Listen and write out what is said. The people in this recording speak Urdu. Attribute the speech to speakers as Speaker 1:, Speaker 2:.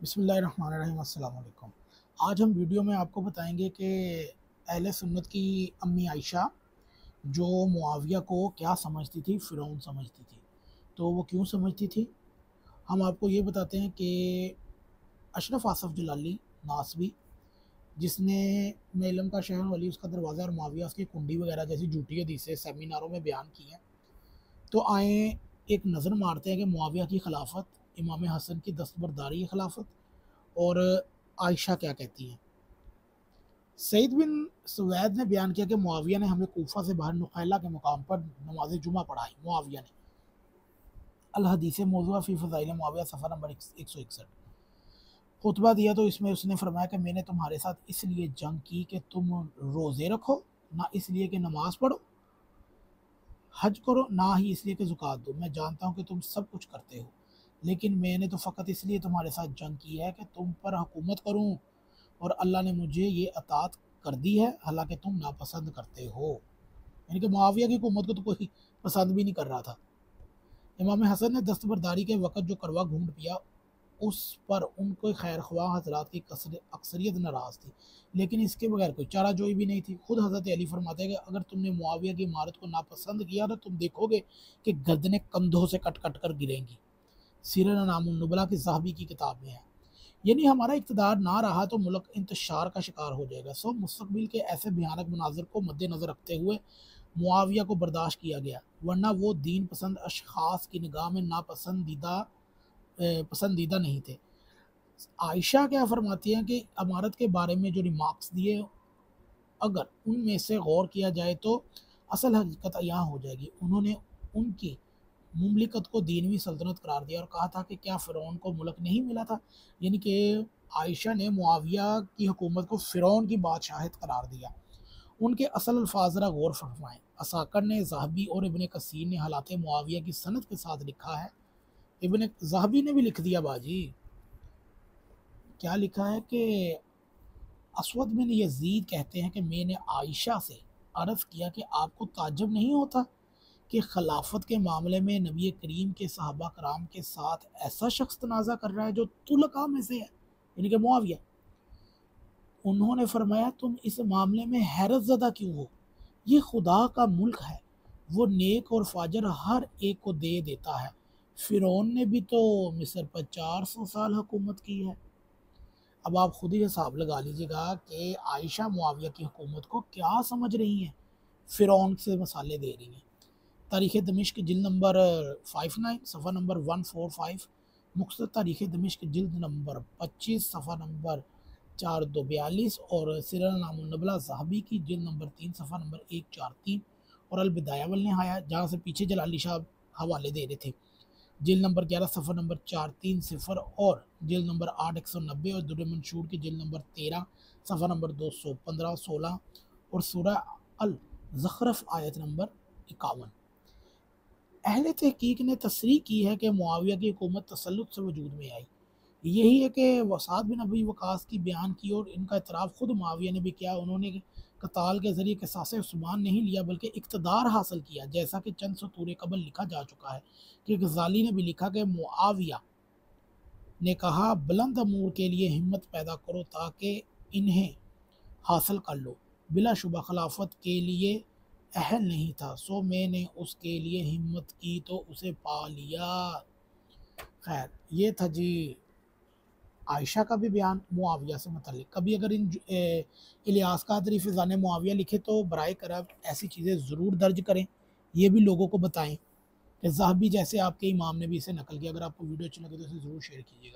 Speaker 1: بسم اللہ الرحمن الرحیم۔ السلام علیکم۔ آج ہم ویڈیو میں آپ کو بتائیں گے کہ اہل سنت کی امی عائشہ جو معاویہ کو کیا سمجھتی تھی، فرعون سمجھتی تھی۔ تو وہ کیوں سمجھتی تھی؟ ہم آپ کو یہ بتاتے ہیں کہ اشرف آصف جلالی ناسبی، جس نے میں علم کا شہر ولی اس کا دروازہ اور معاویہ اس کی کنڈی وغیرہ جیسی جھوٹی حدیثیں سیمیناروں میں بیان کی ہیں، تو آئیں ایک نظر مارتے ہیں کہ معاویہ کی خلافت، امام حسن کی دستبرداری خلافت اور عائشہ کیا کہتی ہیں۔ سعید بن سوید نے بیان کیا کہ معاویہ نے ہمیں کوفہ سے باہر نخیلہ کے مقام پر نماز جمعہ پڑھائی۔ معاویہ نے الحدیث موضوع فی فضائل معاویہ صفحہ نمبر 161 خطبہ دیا، تو اس میں اس نے فرمایا کہ میں نے تمہارے ساتھ اس لیے جنگ کی کہ تم روزے رکھو، نہ اس لیے کہ نماز پڑھو، حج کرو، نہ ہی اس لیے کہ زکوٰۃ دو۔ میں جانتا ہوں کہ تم سب کچھ کرتے ہو، لیکن میں نے تو فقط اس لیے تمہارے ساتھ جنگ کی ہے کہ تم پر حکومت کروں، اور اللہ نے مجھے یہ اطاعت کر دی ہے حالانکہ تم ناپسند کرتے ہو۔ یعنی کہ معاویہ کی حکومت کو تو کوئی پسند بھی نہیں کر رہا تھا۔ امام حسن نے دستبرداری کے وقت جو کروا گھونٹ پیا، اس پر ان کو خیر خواہ حضرات کی اکثریت ناراض تھی، لیکن اس کے بغیر کوئی چارہ جوئی بھی نہیں تھی۔ خود حضرت علی فرماتے ہیں کہ اگر تم نے معاویہ کی امارت کو ناپسند کیا تو تم دیکھو گے کہ گردنیں کندھوں سے کٹ کٹ کر گریں گی۔ سیرت نام النبلا کی ذہبی کی کتاب میں ہے۔ یعنی ہمارا اقتدار نہ رہا تو ملک انتشار کا شکار ہو جائے گا۔ سو مستقبل کے ایسے بھیانک مناظر کو مد نظر رکھتے ہوئے معاویہ کو برداشت کیا گیا، ورنہ وہ دین پسند اشخاص کی نگاہ میں پسندیدہ نہیں تھے۔ عائشہ کیا فرماتی ہیں کہ امارت کے بارے میں جو ریمارکس دیے، اگر ان میں سے غور کیا جائے تو اصل حقیقت یہاں ہو جائے گی۔ انہوں نے ان کی مملکت کو دینوی سلطنت قرار دیا اور کہا تھا کہ کیا فرعون کو ملک نہیں ملا تھا؟ یعنی کہ عائشہ نے معاویہ کی حکومت کو فرعون کی بادشاہت قرار دیا۔ ان کے اصل الفاظ ذرا غور فرمائیں۔ عساکر نے، ذہبی اور ابن کثیر نے حالات معاویہ کی سند کے ساتھ لکھا ہے۔ ابن ذہبی نے بھی لکھ دیا باجی۔ کیا لکھا ہے کہ اسود بن یزید کہتے ہیں کہ میں نے عائشہ سے عرض کیا کہ آپ کو تعجب نہیں ہوتا کہ خلافت کے معاملے میں نبی کریم کے صحابہ کرام کے ساتھ ایسا شخص تنازع کر رہا ہے جو طلقاء میں سے ہے، یعنی کہ معاویہ۔ انہوں نے فرمایا تم اس معاملے میں حیرت زدہ کیوں ہو؟ یہ خدا کا ملک ہے، وہ نیک اور فاجر ہر ایک کو دے دیتا ہے۔ فرعون نے بھی تو مصر پر 400 سال حکومت کی ہے۔ اب آپ خود ہی حساب لگا لیجئے گا کہ عائشہ معاویہ کی حکومت کو کیا سمجھ رہی ہیں، فرعون سے مسالے دے رہی ہیں۔ تاریخ دمشق جلد نمبر 59 صفحہ نمبر 145، مختصر تاریخ دمشق جلد نمبر 25 صفحہ نمبر 4242، اور سیرت نام النبلا ذہبی کی جلد نمبر 3 صفحہ نمبر 143، اور البدایہ والنہایہ جہاں سے پیچھے جلالی شاہ حوالے دے رہے تھے، جلد نمبر 11 صفحہ نمبر 430، اور جلد نمبر 8 190، اور در منشور کی جلد نمبر 13 صفحہ نمبر 215 16، اور سورہ الزخرف آیت نمبر 51۔ اہل تحقیق نے تصریح کی ہے کہ معاویہ کی حکومت تسلط سے وجود میں آئی۔ یہی ہے کہ سعد بن ابی وقاص کی بیان کی، اور ان کا اعتراف خود معاویہ نے بھی کیا۔ انہوں نے قتال کے ذریعے قصاص عثمان نہیں لیا بلکہ اقتدار حاصل کیا، جیسا کہ چند سطور قبل لکھا جا چکا ہے کہ غزالی نے بھی لکھا کہ معاویہ نے کہا بلند امور کے لیے ہمت پیدا کرو تاکہ انہیں حاصل کر لو۔ بلا شبہ خلافت کے لیے اہل نہیں تھا، سو میں نے اس کے لیے ہمت کی تو اسے پا لیا۔ خیر، یہ تھا جی عائشہ کا بھی بیان معاویہ سے متعلق۔ کبھی اگر ان الیاس قادری فضان معاویہ لکھے تو برائے کرم ایسی چیزیں ضرور درج کریں، یہ بھی لوگوں کو بتائیں کہ ذہبی جیسے آپ کے امام نے بھی اسے نقل کیا۔ اگر آپ کو ویڈیو اچھی لگے تو اسے ضرور شیئر کیجیے گا۔